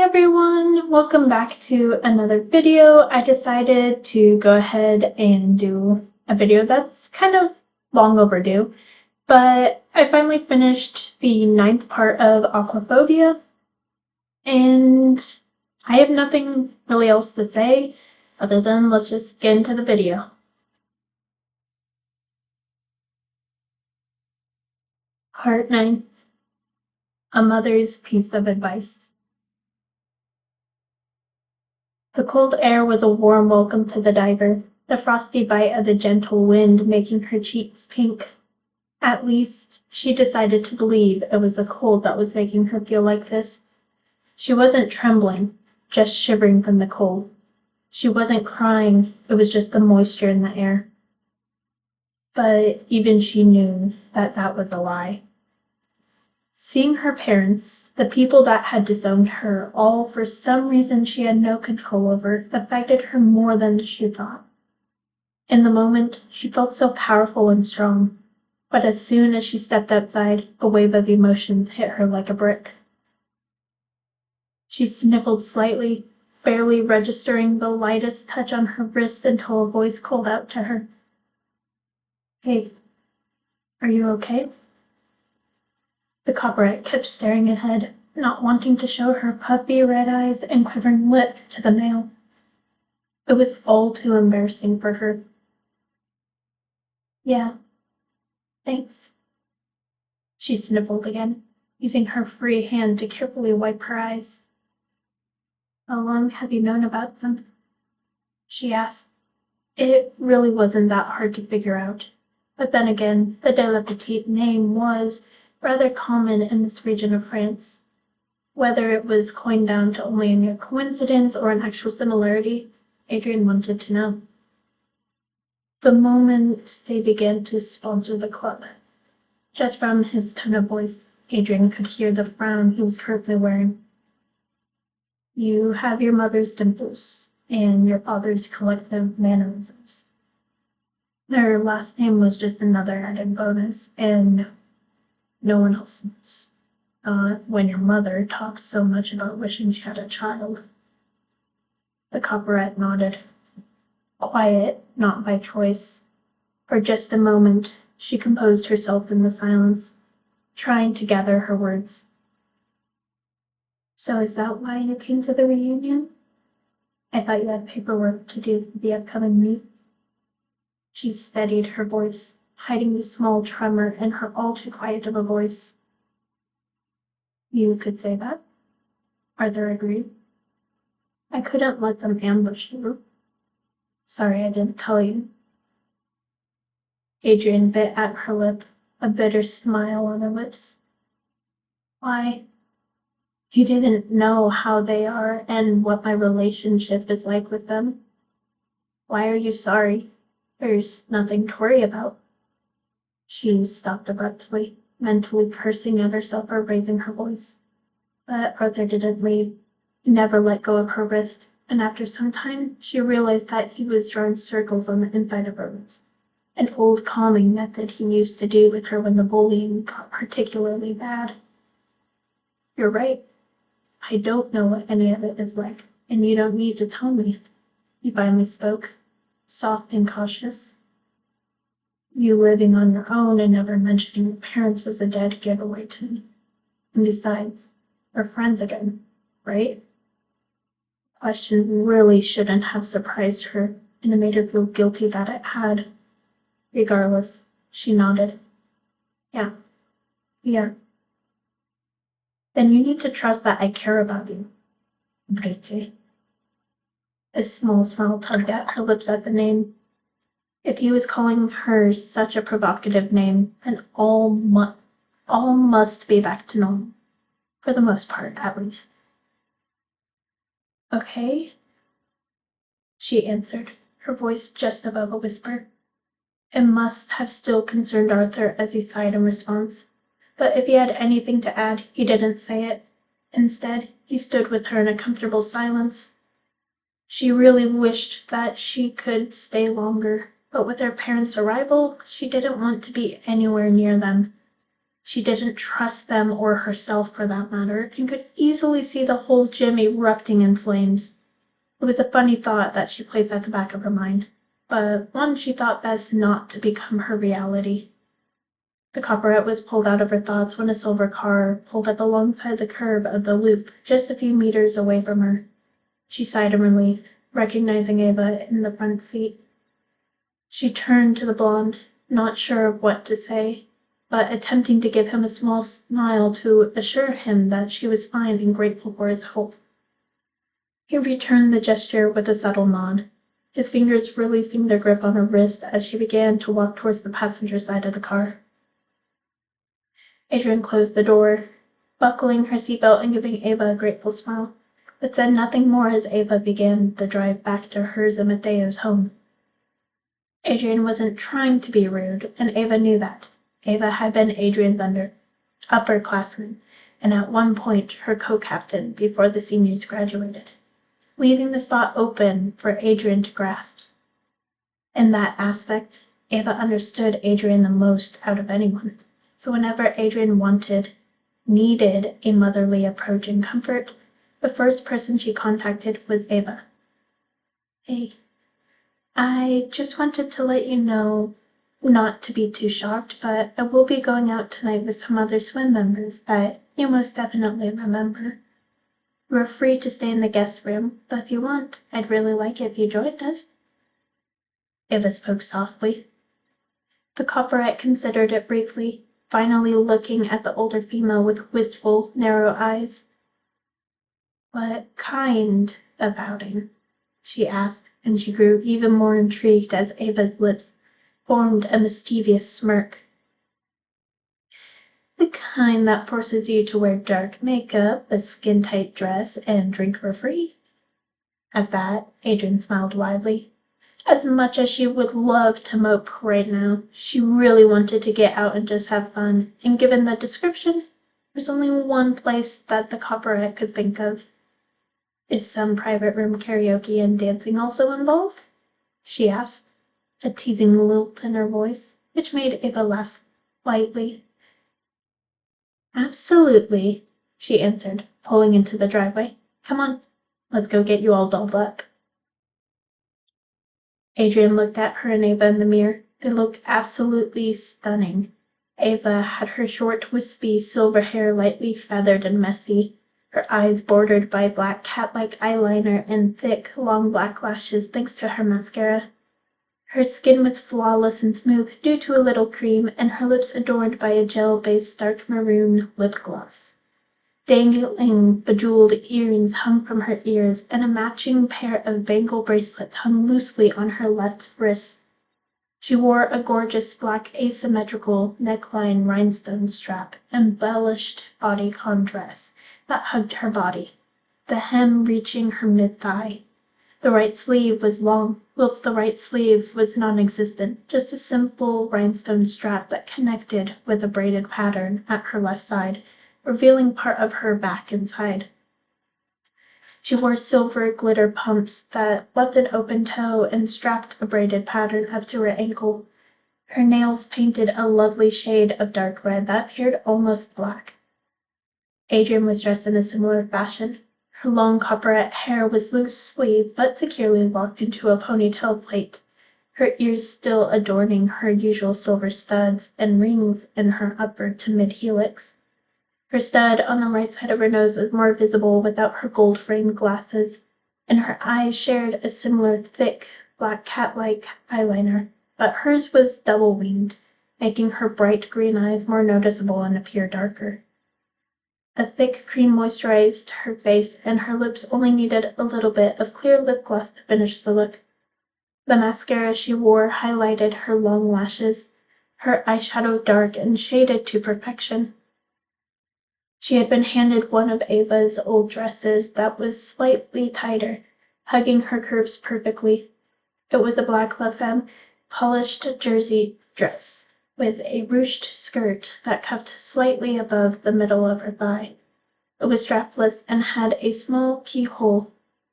everyone, welcome back to another video. I decided to go ahead and do a video that's kind of long overdue, but I finally finished the 9th part of Aquaphobia, and I have nothing really else to say other than let's just get into the video. Part 9. A Mother's Piece of Advice. The cold air was a warm welcome to the diver, the frosty bite of the gentle wind making her cheeks pink. At least, she decided to believe it was the cold that was making her feel like this. She wasn't trembling, just shivering from the cold. She wasn't crying, it was just the moisture in the air. But even she knew that that was a lie. Seeing her parents, the people that had disowned her, all for some reason she had no control over, affected her more than she thought. In the moment, she felt so powerful and strong, but as soon as she stepped outside, a wave of emotions hit her like a brick. She sniffled slightly, barely registering the lightest touch on her wrist until a voice called out to her. "Hey, are you okay?" The copperette kept staring ahead, not wanting to show her puffy red eyes and quivering lip to the male. It was all too embarrassing for her. "Yeah, thanks." She sniffled again, using her free hand to carefully wipe her eyes. "How long have you known about them?" she asked. It really wasn't that hard to figure out. But then again, the de la Petite name was rather common in this region of France. Whether it was coined down to only a mere coincidence or an actual similarity, Adrienne wanted to know. The moment they began to sponsor the club, just from his tone of voice, Adrienne could hear the frown he was currently wearing. "You have your mother's dimples and your father's collective mannerisms. Their last name was just another added bonus, and no one else knows. When your mother talks so much about wishing she had a child." The copperette nodded. Quiet, not by choice. For just a moment, she composed herself in the silence, trying to gather her words. "So is that why you came to the reunion? I thought you had paperwork to do for the upcoming meet." She steadied her voice, hiding the small tremor in her all too quiet of a voice. "You could say that," Arthur agreed. "I couldn't let them ambush you. Sorry I didn't tell you." Adrienne bit at her lip, a bitter smile on her lips. "Why? You didn't know how they are and what my relationship is like with them. Why are you sorry? There's nothing to worry about." She stopped abruptly, mentally cursing at herself for raising her voice. But Arthur didn't leave. He never let go of her wrist, and after some time she realized that he was drawing circles on the inside of her wrist, an old calming method he used to do with her when the bullying got particularly bad. "You're right. I don't know what any of it is like, and you don't need to tell me," he finally spoke, soft and cautious. "You living on your own and never mentioning your parents was a dead giveaway to me. And besides, we're friends again, right?" The question really shouldn't have surprised her, and it made her feel guilty that it had. Regardless, she nodded. "Yeah, we are." "Then you need to trust that I care about you, Brigitte." A small smile tugged at her lips at the name. If he was calling her such a provocative name, then all must be back to normal. For the most part, at least. "Okay," she answered, her voice just above a whisper. It must have still concerned Arthur as he sighed in response, but if he had anything to add, he didn't say it. Instead, he stood with her in a comfortable silence. She really wished that she could stay longer, but with her parents' arrival, she didn't want to be anywhere near them. She didn't trust them or herself for that matter, and could easily see the whole gym erupting in flames. It was a funny thought that she placed at the back of her mind, but one she thought best not to become her reality. The copperette was pulled out of her thoughts when a silver car pulled up alongside the curve of the loop just a few meters away from her. She sighed in relief, recognizing Ava in the front seat. She turned to the blonde, not sure of what to say, but attempting to give him a small smile to assure him that she was fine and grateful for his help. He returned the gesture with a subtle nod, his fingers releasing their grip on her wrist as she began to walk towards the passenger side of the car. Adrienne closed the door, buckling her seatbelt and giving Ava a grateful smile, but said nothing more as Ava began the drive back to hers and Matteo's home. Adrienne wasn't trying to be rude, and Ava knew that. Ava had been Adrienne's upperclassman, and at one point her co-captain before the seniors graduated, leaving the spot open for Adrienne to grasp. In that aspect, Ava understood Adrienne the most out of anyone, so whenever Adrienne needed a motherly approach and comfort, the first person she contacted was Ava. "Hey, I just wanted to let you know, not to be too shocked, but I will be going out tonight with some other swim members that you most definitely remember. We're free to stay in the guest room, but if you want, I'd really like it if you joined us." Ava spoke softly. The copperette considered it briefly, finally looking at the older female with wistful, narrow eyes. "What kind of outing?" she asked, and she grew even more intrigued as Ava's lips formed a mischievous smirk. "The kind that forces you to wear dark makeup, a skin-tight dress, and drink for free." At that, Adrienne smiled widely. As much as she would love to mope right now, she really wanted to get out and just have fun, and given the description, there's only one place that the copperette could think of. "Is some private room karaoke and dancing also involved?" she asked, a teasing lilt in her voice, which made Ava laugh lightly. "Absolutely," she answered, pulling into the driveway. "Come on, let's go get you all dolled up." Adrienne looked at her and Ava in the mirror. They looked absolutely stunning. Ava had her short, wispy silver hair lightly feathered and messy, her eyes bordered by black cat-like eyeliner and thick, long black lashes thanks to her mascara. Her skin was flawless and smooth due to a little cream, and her lips adorned by a gel-based dark maroon lip gloss. Dangling bejeweled earrings hung from her ears, and a matching pair of bangle bracelets hung loosely on her left wrist. She wore a gorgeous black asymmetrical neckline rhinestone strap, embellished bodycon dress that hugged her body, the hem reaching her mid-thigh. The right sleeve was long, whilst the right sleeve was non-existent, just a simple rhinestone strap that connected with a braided pattern at her left side, revealing part of her back and side. She wore silver glitter pumps that left an open toe and strapped a braided pattern up to her ankle. Her nails painted a lovely shade of dark red that appeared almost black. Adrienne was dressed in a similar fashion. Her long copperette hair was loosely but securely locked into a ponytail plait, her ears still adorning her usual silver studs and rings in her upper to mid-helix. Her stud on the right side of her nose was more visible without her gold-framed glasses, and her eyes shared a similar thick, black cat-like eyeliner, but hers was double-winged, making her bright green eyes more noticeable and appear darker. A thick cream moisturized her face, and her lips only needed a little bit of clear lip gloss to finish the look. The mascara she wore highlighted her long lashes, her eyeshadow dark and shaded to perfection. She had been handed one of Ava's old dresses that was slightly tighter, hugging her curves perfectly. It was a black La Femme polished jersey dress, with a ruched skirt that cuffed slightly above the middle of her thigh. It was strapless and had a small keyhole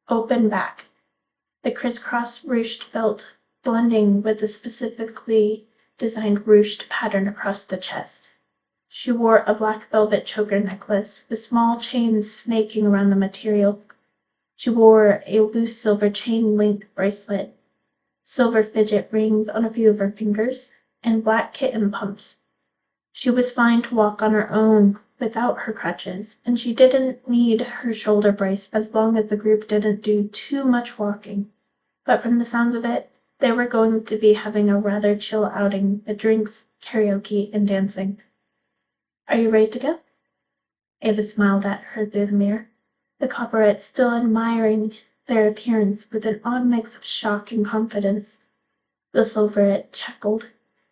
open back, the crisscross ruched belt blending with the specifically designed ruched pattern across the chest. She wore a black velvet choker necklace with small chains snaking around the material. She wore a loose silver chain-link bracelet, silver fidget rings on a few of her fingers, and black kitten pumps. She was fine to walk on her own without her crutches, and she didn't need her shoulder brace as long as the group didn't do too much walking. But from the sound of it, they were going to be having a rather chill outing with drinks, karaoke, and dancing. Are you ready to go? Ava smiled at her through the mirror, the copperette still admiring their appearance with an odd mix of shock and confidence. The silverette chuckled,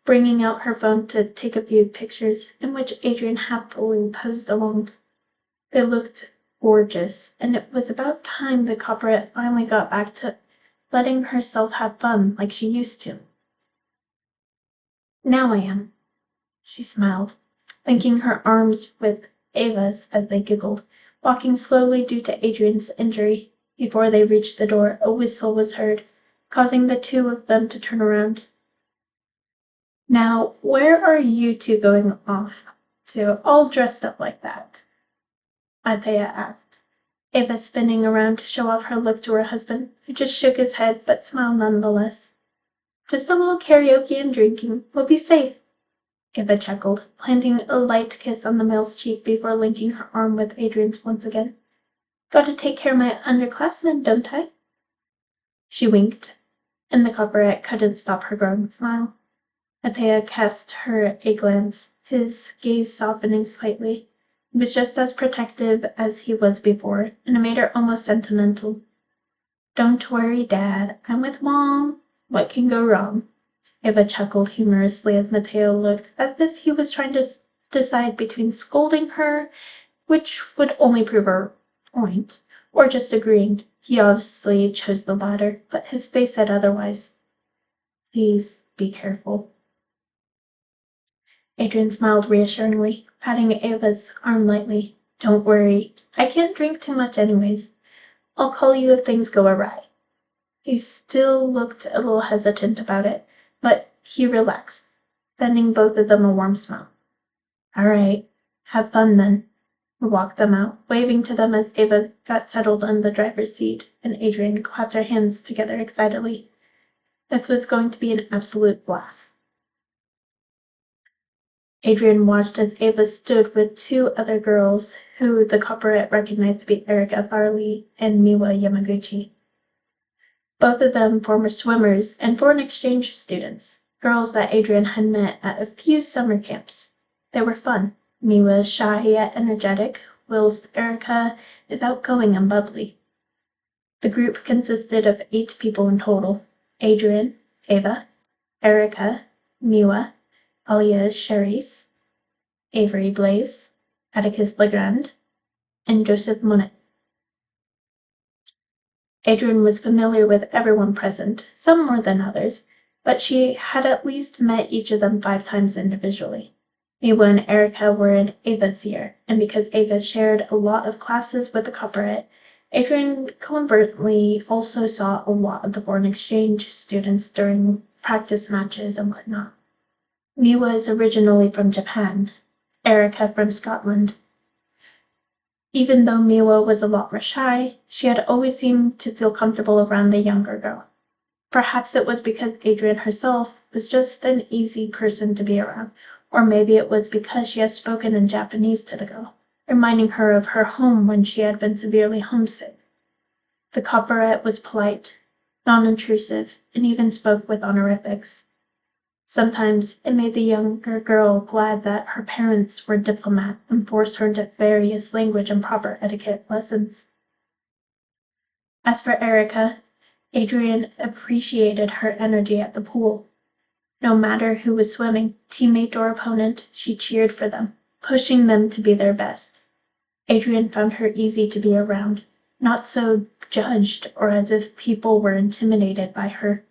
bringing out her phone to take a few pictures, in which Adrienne happily posed along. They looked gorgeous, and it was about time the copperette finally got back to letting herself have fun like she used to. Now I am, she smiled, linking her arms with Ava's as they giggled, walking slowly due to Adrienne's injury. Before they reached the door, a whistle was heard, causing the two of them to turn around. Now, where are you two going off to, all dressed up like that? Althea asked, Ava spinning around to show off her look to her husband, who just shook his head but smiled nonetheless. Just a little karaoke and drinking. We'll be safe. Ava chuckled, planting a light kiss on the male's cheek before linking her arm with Adrienne's once again. Got to take care of my underclassmen, don't I? She winked, and the copperette couldn't stop her growing smile. Althea cast her a glance, his gaze softening slightly. He was just as protective as he was before, and it made her almost sentimental. Don't worry, Dad. I'm with Mom. What can go wrong? Ava chuckled humorously as Mateo looked as if he was trying to decide between scolding her, which would only prove her point, or just agreeing. He obviously chose the latter, but his face said otherwise. Please be careful. Adrienne smiled reassuringly, patting Ava's arm lightly. Don't worry. I can't drink too much anyways. I'll call you if things go awry. He still looked a little hesitant about it, but he relaxed, sending both of them a warm smile. All right, have fun then. He walked them out, waving to them as Ava got settled on the driver's seat, and Adrienne clapped her hands together excitedly. This was going to be an absolute blast. Adrienne watched as Ava stood with two other girls, who the copperette recognized to be Erika Farley and Miwa Yamaguchi. Both of them former swimmers and foreign exchange students, girls that Adrienne had met at a few summer camps. They were fun. Miwa shy yet energetic, whilst Erika is outgoing and bubbly. The group consisted of 8 people in total: Adrienne, Ava, Erika, Miwa, Alia Cherise, Avery Blaze, Atticus Legrand, and Joseph Monet. Adrienne was familiar with everyone present, some more than others, but she had at least met each of them 5 times individually. Miwa and Erika were in Ava's year, and because Ava shared a lot of classes with the copperette, Adrienne coincidentally also saw a lot of the foreign exchange students during practice matches and whatnot. Miwa is originally from Japan, Erika from Scotland. Even though Miwa was a lot more shy, she had always seemed to feel comfortable around the younger girl. Perhaps it was because Adrienne herself was just an easy person to be around, or maybe it was because she had spoken in Japanese to the girl, reminding her of her home when she had been severely homesick. The copperette was polite, non-intrusive, and even spoke with honorifics. Sometimes it made the younger girl glad that her parents were diplomats and forced her into various language and proper etiquette lessons. As for Erika, Adrienne appreciated her energy at the pool. No matter who was swimming, teammate or opponent, she cheered for them, pushing them to be their best. Adrienne found her easy to be around, not so judged or as if people were intimidated by her.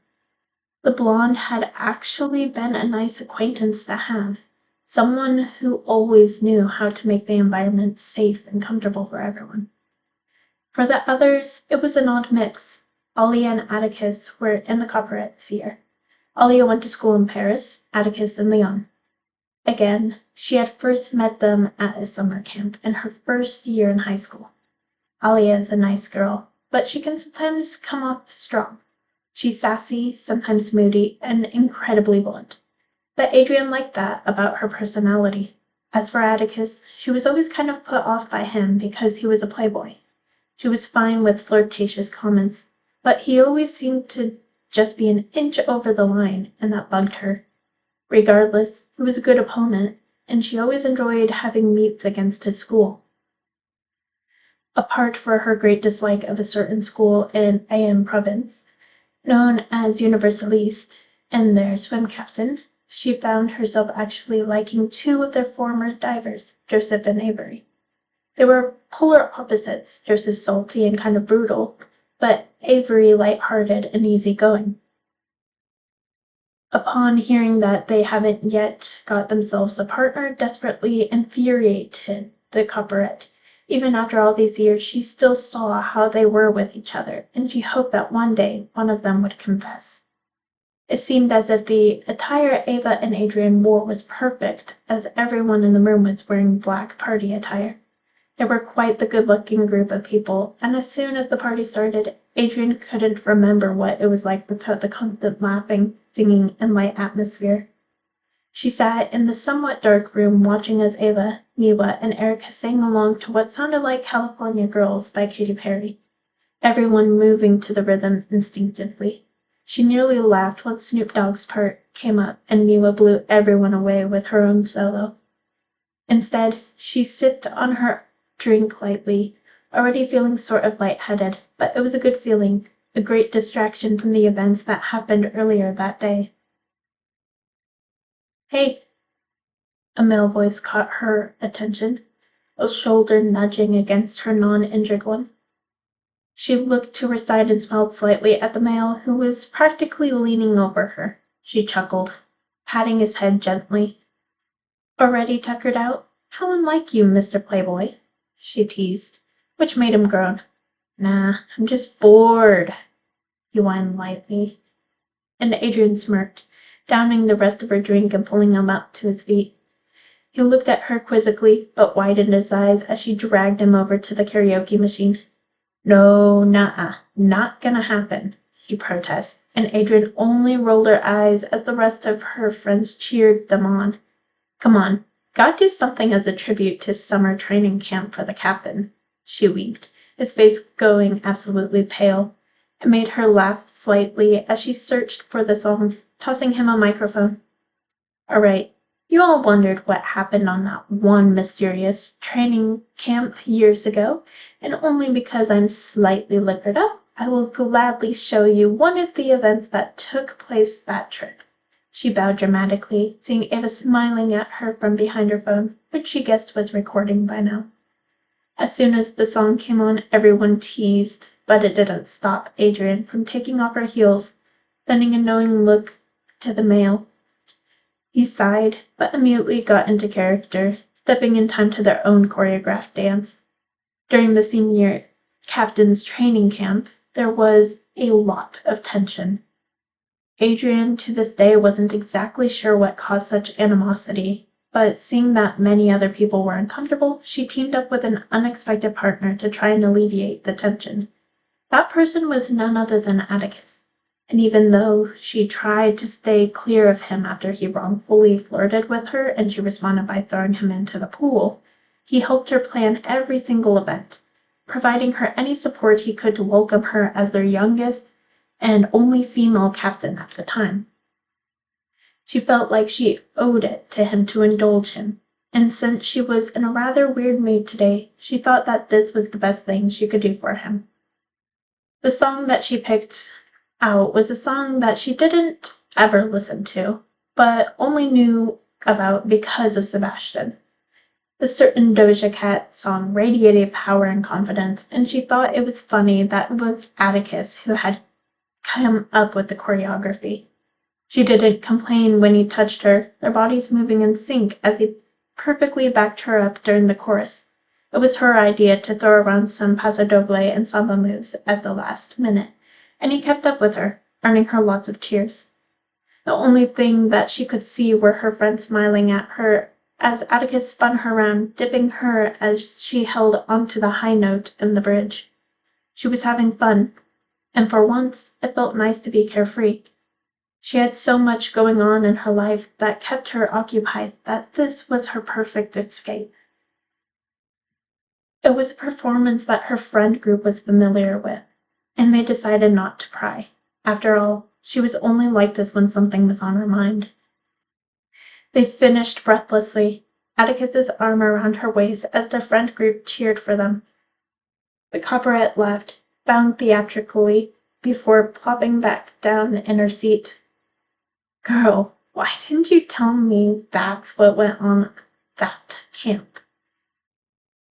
The blonde had actually been a nice acquaintance to have, someone who always knew how to make the environment safe and comfortable for everyone. For the others, it was an odd mix. Alia and Atticus were in the copperette's year. Alia went to school in Paris, Atticus in Lyon. again. She had first met them at a summer camp in her first year in high school. Alia is a nice girl, but she can sometimes come off strong. She's sassy, sometimes moody, and incredibly blunt. But Adrienne liked that about her personality. As for Atticus, she was always kind of put off by him because he was a playboy. She was fine with flirtatious comments, but he always seemed to just be an inch over the line, and that bugged her. Regardless, he was a good opponent, and she always enjoyed having meets against his school. Apart from her great dislike of a certain school in Ayan province, known as Universaliste, and their swim captain, she found herself actually liking two of their former divers, Joseph and Avery. They were polar opposites, Joseph salty and kind of brutal, but Avery light-hearted and easygoing. Upon hearing that they haven't yet got themselves a partner, desperately infuriated the Copperette. Even after all these years, she still saw how they were with each other, and she hoped that one day one of them would confess. It seemed as if the attire Ava and Adrienne wore was perfect, as everyone in the room was wearing black party attire. They were quite the good-looking group of people, and as soon as the party started, Adrienne couldn't remember what it was like without the constant laughing, singing, and light atmosphere. She sat in the somewhat dark room watching as Ava, Miwa, and Erica sang along to what sounded like California Girls by Katy Perry, everyone moving to the rhythm instinctively. She nearly laughed when Snoop Dogg's part came up and Miwa blew everyone away with her own solo. Instead, she sipped on her drink lightly, already feeling sort of lightheaded, but it was a good feeling, a great distraction from the events that happened earlier that day. "Hey!" A male voice caught her attention, a shoulder nudging against her non-injured one. She looked to her side and smiled slightly at the male, who was practically leaning over her. She chuckled, patting his head gently. "Already tuckered out? How unlike you, Mr. Playboy," she teased, which made him groan. "Nah, I'm just bored," he whined lightly. And Adrienne smirked, downing the rest of her drink and pulling him up to his feet. He looked at her quizzically, but widened his eyes as she dragged him over to the karaoke machine. "No, nuh-uh, not gonna happen," he protested, and Adrienne only rolled her eyes as the rest of her friends cheered them on. "Come on, gotta do something as a tribute to summer training camp for the captain," she winked, his face going absolutely pale. It made her laugh slightly as she searched for the song, tossing him a microphone. "All right, you all wondered what happened on that one mysterious training camp years ago, and only because I'm slightly liquored up, I will gladly show you one of the events that took place that trip." She bowed dramatically, seeing Ava smiling at her from behind her phone, which she guessed was recording by now. As soon as the song came on, everyone teased, but it didn't stop Adrienne from taking off her heels, sending a knowing look to the male. He sighed, but immediately got into character, stepping in time to their own choreographed dance. During the senior captain's training camp, there was a lot of tension. Adrienne to this day wasn't exactly sure what caused such animosity, but seeing that many other people were uncomfortable, she teamed up with an unexpected partner to try and alleviate the tension. That person was none other than Atticus. And even though she tried to stay clear of him after he wrongfully flirted with her and she responded by throwing him into the pool, he helped her plan every single event, providing her any support he could to welcome her as their youngest and only female captain at the time. She felt like she owed it to him to indulge him, and since she was in a rather weird mood today, she thought that this was the best thing she could do for him. The song that she picked out was a song that she didn't ever listen to, but only knew about because of Sebastian. The certain Doja Cat song radiated power and confidence, and she thought it was funny that it was Atticus who had come up with the choreography. She didn't complain when he touched her, their bodies moving in sync as he perfectly backed her up during the chorus. It was her idea to throw around some paso doble and samba moves at the last minute, and he kept up with her, earning her lots of cheers. The only thing that she could see were her friends smiling at her as Atticus spun her around, dipping her as she held onto the high note in the bridge. She was having fun, and for once it felt nice to be carefree. She had so much going on in her life that kept her occupied that this was her perfect escape. It was a performance that her friend group was familiar with, and they decided not to pry. After all, she was only like this when something was on her mind. They finished breathlessly, Atticus's arm around her waist as the friend group cheered for them. The copperette laughed, bowing theatrically before plopping back down in her seat. Girl, why didn't you tell me that's what went on at that camp?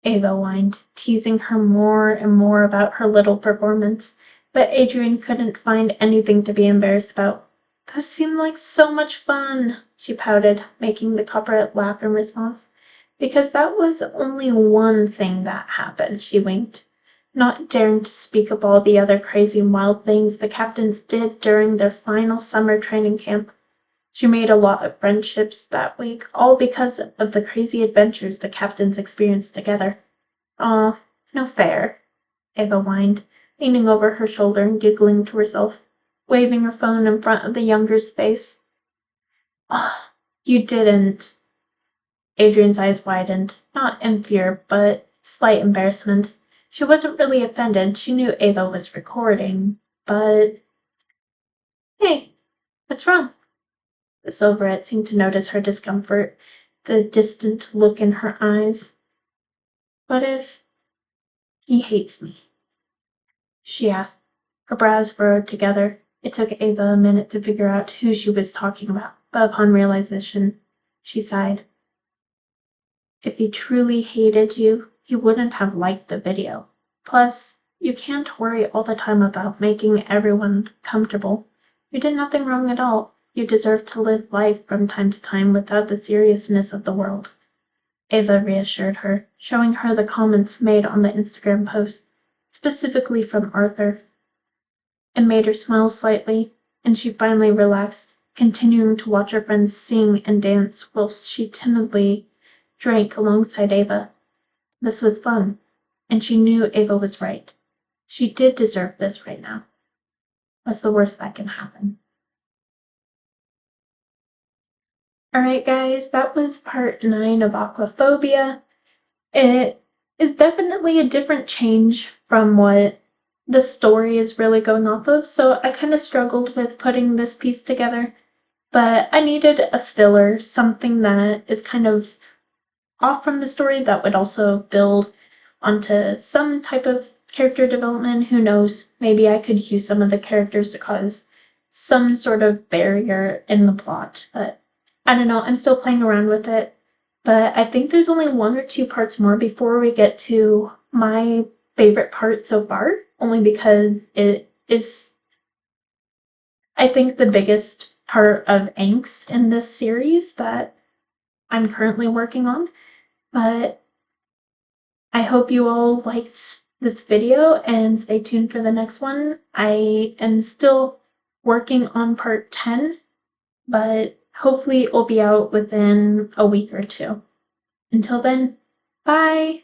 Ava whined, teasing her more and more about her little performance, but Adrienne couldn't find anything to be embarrassed about. Those seemed like so much fun, she pouted, making the copperette laugh in response. Because that was only one thing that happened, she winked, not daring to speak of all the other crazy and wild things the captains did during their final summer training camp. She made a lot of friendships that week, all because of the crazy adventures the captains experienced together. Aw, no fair, Ava whined, leaning over her shoulder and giggling to herself, waving her phone in front of the younger's face. Ah, you didn't. Adrienne's eyes widened, not in fear, but slight embarrassment. She wasn't really offended. She knew Ava was recording, but... Hey, what's wrong? The silverette seemed to notice her discomfort, the distant look in her eyes. What if he hates me? She asked. Her brows furrowed together. It took Ava a minute to figure out who she was talking about, but upon realization, she sighed. If he truly hated you, he wouldn't have liked the video. Plus, you can't worry all the time about making everyone comfortable. You did nothing wrong at all. You deserve to live life from time to time without the seriousness of the world. Ava reassured her, showing her the comments made on the Instagram post, specifically from Arthur. It made her smile slightly, and she finally relaxed, continuing to watch her friends sing and dance whilst she timidly drank alongside Ava. This was fun, and she knew Ava was right. She did deserve this right now. What's the worst that can happen? Alright guys, that was part 9 of Aquaphobia. It is definitely a different change from what the story is really going off of, so I kind of struggled with putting this piece together, but I needed a filler, something that is kind of off from the story that would also build onto some type of character development. Who knows? Maybe I could use some of the characters to cause some sort of barrier in the plot, but I don't know. I'm still playing around with it, but I think there's only 1 or 2 parts more before we get to my favorite part so far, only because it is, I think, the biggest part of angst in this series that I'm currently working on. But I hope you all liked this video and stay tuned for the next one. I am still working on part 10, but hopefully it will be out within a week or 2. Until then, bye!